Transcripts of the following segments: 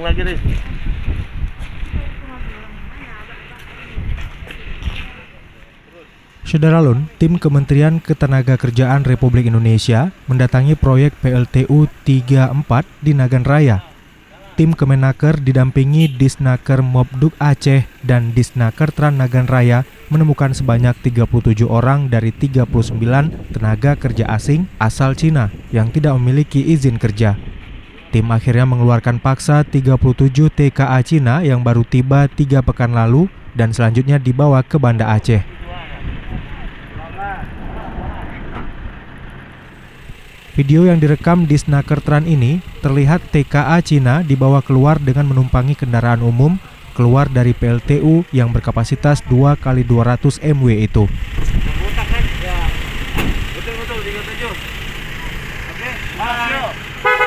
Ulang lagi, Riz. Saudara tim Kementerian Ketenagakerjaan Republik Indonesia mendatangi proyek PLTU 34 di Nagan Raya. Tim Kemenaker didampingi Disnaker Mobduk Aceh dan Disnaker Tran Nagan Raya menemukan sebanyak 37 orang dari 39 tenaga kerja asing asal Cina yang tidak memiliki izin kerja. Tim akhirnya mengeluarkan paksa 37 TKA Cina yang baru tiba 3 pekan lalu dan selanjutnya dibawa ke Banda Aceh. Video yang direkam di Disnaker Tran ini terlihat TKA Cina dibawa keluar dengan menumpangi kendaraan umum keluar dari PLTU yang berkapasitas 2x200 MW itu. Betul 37.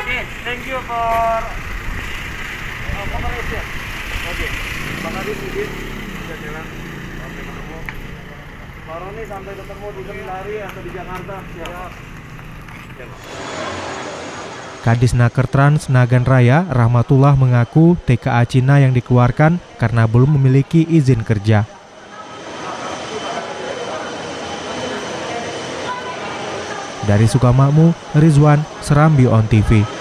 Oke. Thank you for cooperation. Oke. Bang Adi izin bisa jalan sampai ketemu. Pak Roni sampai ketemu di Kendari atau di Jakarta. Siap. Kadisnaker Trans Nagan Raya Rahmatullah mengaku TKA Cina yang dikeluarkan karena belum memiliki izin kerja. Dari Sukamakmur, Rizwan, Serambi On TV.